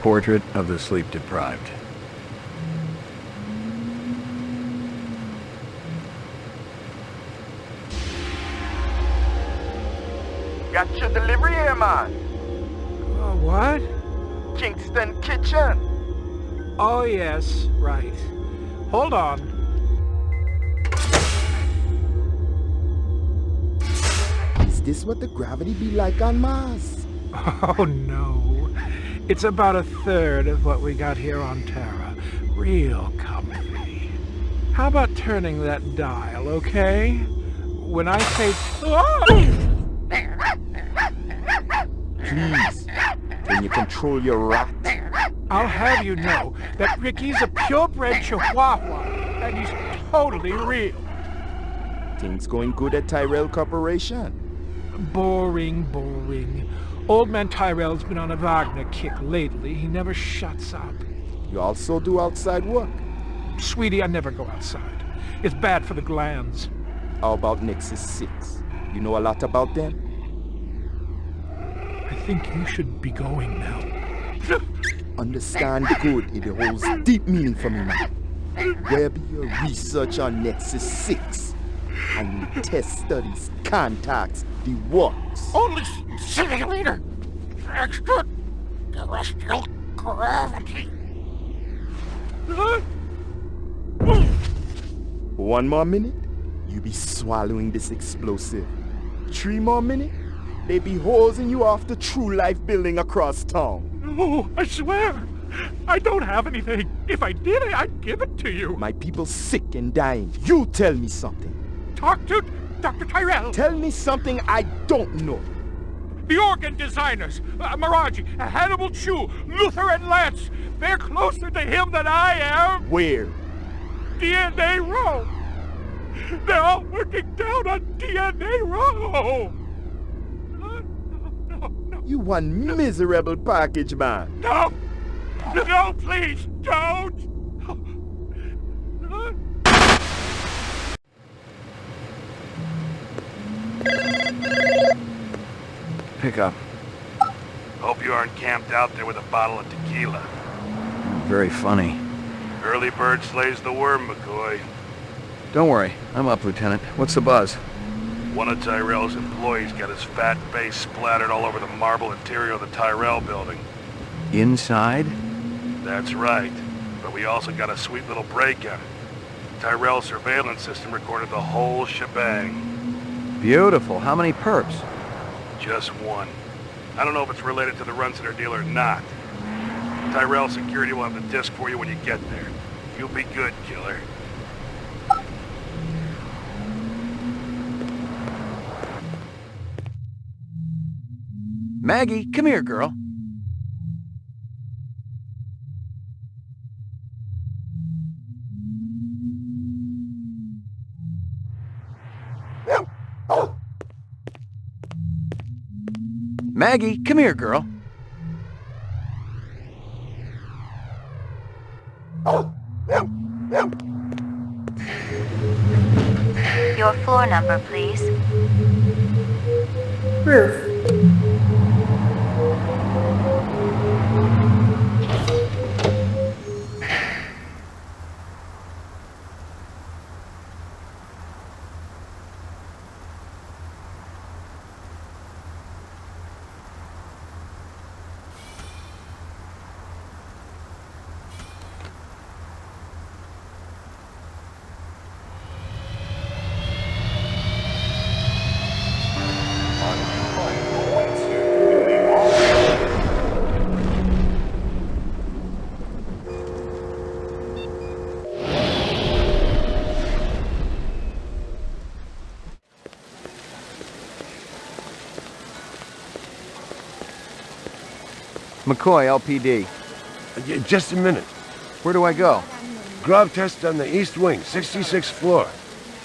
Portrait of the sleep-deprived. Got your delivery here, man. What? Kingston Kitchen. Oh, yes, right. Hold on. Is this what the gravity be like on Mars? Oh, no. It's about a third of what we got here on Terra. Real comfy. How about turning that dial, okay? When I say... Please, can you control your rat? I'll have you know that Ricky's a purebred Chihuahua, and he's totally real. Things going good at Tyrell Corporation? Boring, boring. Old man Tyrell's been on a Wagner kick lately. He never shuts up. You also do outside work? Sweetie, I never go outside. It's bad for the glands. How about Nexus 6? You know a lot about them? I think you should be going now. Understand good, it holds deep meaning for me now. Where be your research on Nexus 6? And your test studies, contacts, the works? Only simulator! Extraterrestrial gravity! One more minute, you be swallowing this explosive. 3 more minutes, they be hosing you off the True Life building across town. No, I swear! I don't have anything. If I did, I'd give it to you. My people sick and dying. You tell me something. Talk to Dr. Tyrell. Tell me something I don't know. The organ designers, Miraji, Hannibal Chu, Luther and Lance. They're closer to him than I am. Where? DNA Row. They're all working down on DNA Row. No. You one miserable package, man. No, please, don't. Pick up. Hope you aren't camped out there with a bottle of tequila. Very funny. Early bird slays the worm, McCoy. Don't worry, I'm up, Lieutenant. What's the buzz? One of Tyrell's employees got his fat face splattered all over the marble interior of the Tyrell building. Inside? That's right. But we also got a sweet little break on it. Tyrell's surveillance system recorded the whole shebang. Beautiful. How many perps? Just one. I don't know if it's related to the Runseter deal or not. Tyrell security will have the disc for you when you get there. You'll be good, killer. Maggie, come here, girl. Maggie, come here, girl. Your floor number, please. Roof. McCoy, LPD. Just a minute. Where do I go? Grav test on the east wing, 66th floor.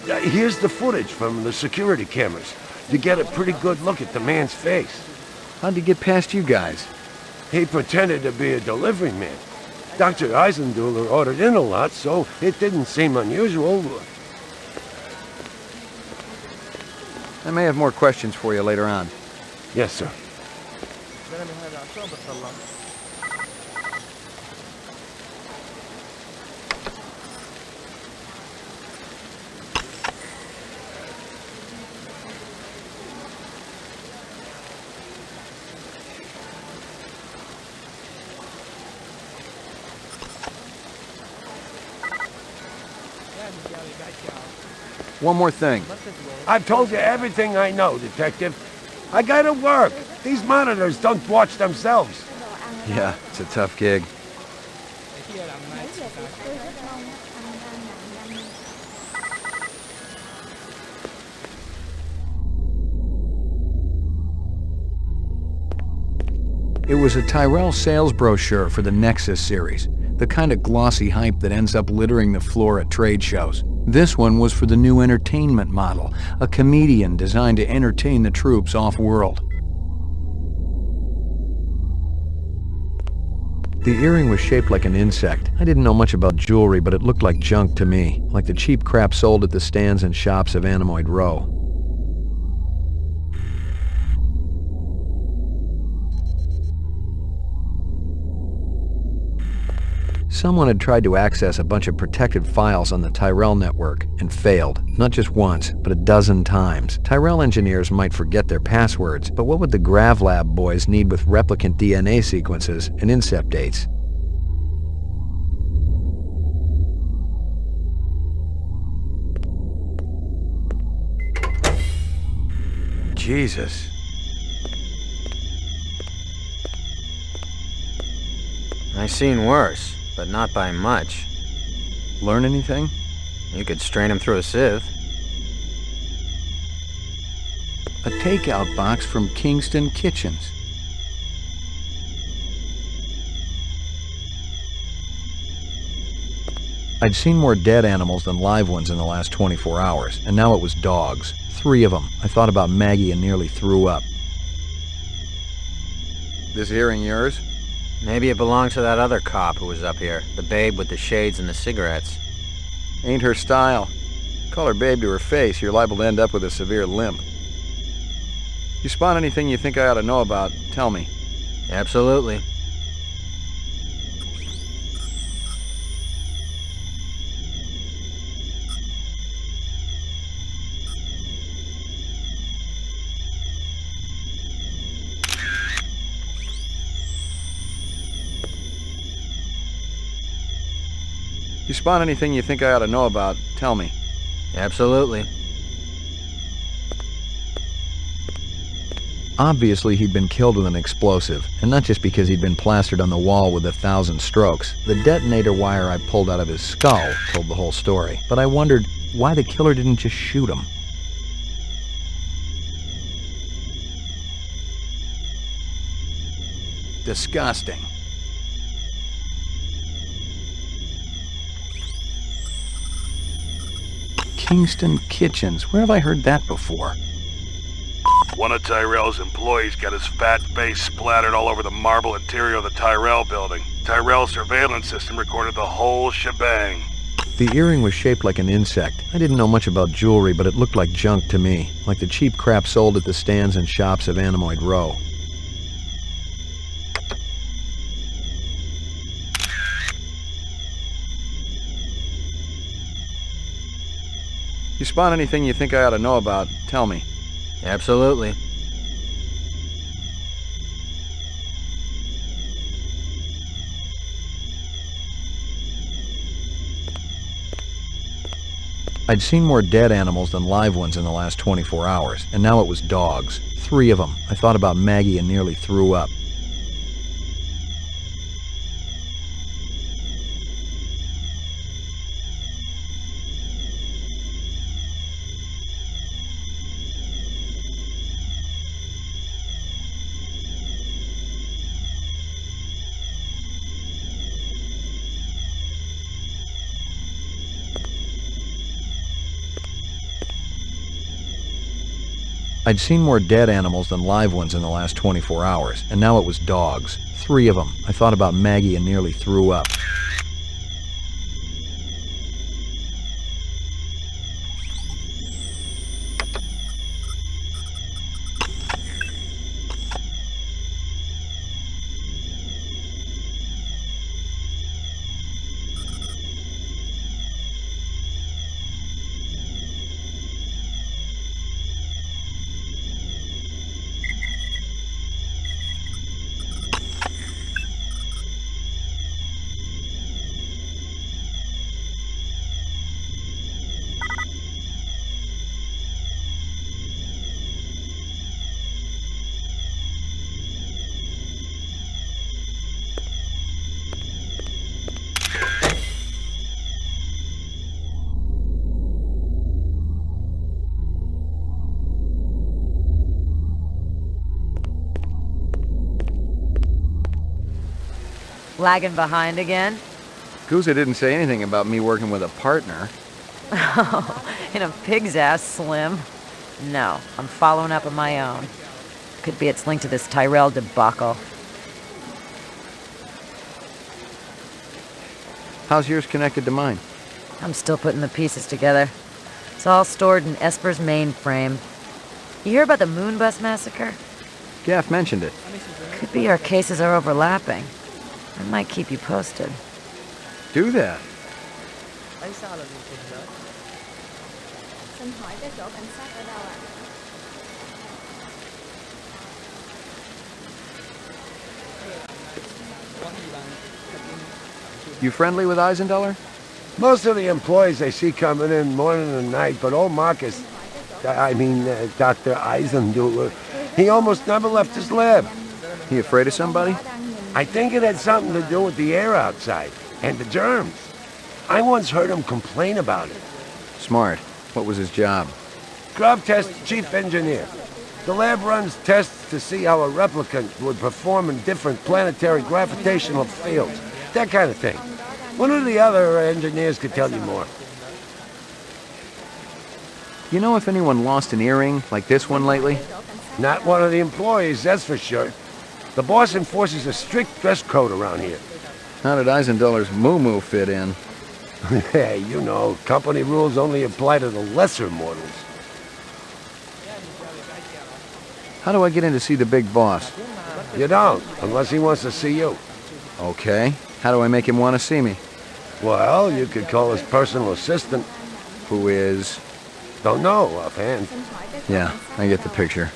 Here's the footage from the security cameras. You get a pretty good look at the man's face. How'd he get past you guys? He pretended to be a delivery man. Dr. Eisenduller ordered in a lot, so it didn't seem unusual. I may have more questions for you later on. Yes, sir. one more thing. I've told you everything I know, Detective. I gotta work. These monitors don't watch themselves. Yeah, it's a tough gig. It was a Tyrell sales brochure for the Nexus series, the kind of glossy hype that ends up littering the floor at trade shows. This one was for the new entertainment model, a comedian designed to entertain the troops off-world. The earring was shaped like an insect. I didn't know much about jewelry, but it looked like junk to me, like the cheap crap sold at the stands and shops of Animoid Row. Someone had tried to access a bunch of protected files on the Tyrell network and failed, not just once, but a dozen times. Tyrell engineers might forget their passwords, but what would the GravLab boys need with replicant DNA sequences and incept dates? Jesus. I seen worse, but not by much. Learn anything? You could strain him through a sieve. A takeout box from Kingston Kitchens. I'd seen more dead animals than live ones in the last 24 hours, and now it was dogs. 3 of them. I thought about Maggie and nearly threw up. This earring yours? Maybe it belonged to that other cop who was up here, the babe with the shades and the cigarettes. Ain't her style. Call her babe to her face, you're liable to end up with a severe limp. You spot anything you think I ought to know about, tell me. Absolutely. You spot anything you think I ought to know about, tell me. Absolutely. Obviously, he'd been killed with an explosive, and not just because he'd been plastered on the wall with 1,000 strokes. The detonator wire I pulled out of his skull told the whole story, but I wondered why the killer didn't just shoot him. Disgusting. Kingston Kitchens. Where have I heard that before? One of Tyrell's employees got his fat face splattered all over the marble interior of the Tyrell building. Tyrell's surveillance system recorded the whole shebang. The earring was shaped like an insect. I didn't know much about jewelry, but it looked like junk to me, like the cheap crap sold at the stands and shops of Animoid Row. You spot anything you think I ought to know about, tell me. Absolutely. I'd seen more dead animals than live ones in the last 24 hours, and now it was dogs. 3 of them. I thought about Maggie and nearly threw up. I'd seen more dead animals than live ones in the last 24 hours, and now it was dogs. 3 of them. I thought about Maggie and nearly threw up. Lagging behind again? Gouza didn't say anything about me working with a partner. In a pig's ass, Slim. No, I'm following up on my own. Could be it's linked to this Tyrell debacle. How's yours connected to mine? I'm still putting the pieces together. It's all stored in Esper's mainframe. You hear about the Moonbus massacre? Gaff mentioned it. Could be our cases are overlapping. I might keep you posted. Do that. Xin hỏi cái chỗ cảnh sát ở đâu ạ? You friendly with Eisenduller? Most of the employees they see coming in morning and night, but old Marcus, Dr. Eisenduller, he almost never left his lab. He afraid of somebody? I think it had something to do with the air outside, and the germs. I once heard him complain about it. Smart. What was his job? Grub Test Chief Engineer. The lab runs tests to see how a replicant would perform in different planetary gravitational fields. That kind of thing. One of the other engineers could tell you more. You know if anyone lost an earring like this one lately? Not one of the employees, that's for sure. The boss enforces a strict dress code around here. How did Eisenduller's moo-moo fit in? Hey, you know, company rules only apply to the lesser mortals. How do I get in to see the big boss? You don't, unless he wants to see you. Okay. How do I make him want to see me? Well, you could call his personal assistant. Who is? Don't know offhand. Yeah, I get the picture.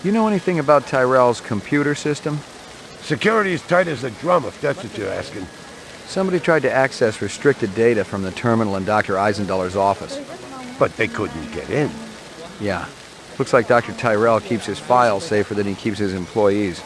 You know anything about Tyrell's computer system? Security's tight as a drum, if that's what you're asking. Somebody tried to access restricted data from the terminal in Dr. Eisenduller's office. But they couldn't get in. Yeah. Looks like Dr. Tyrell keeps his files safer than he keeps his employees.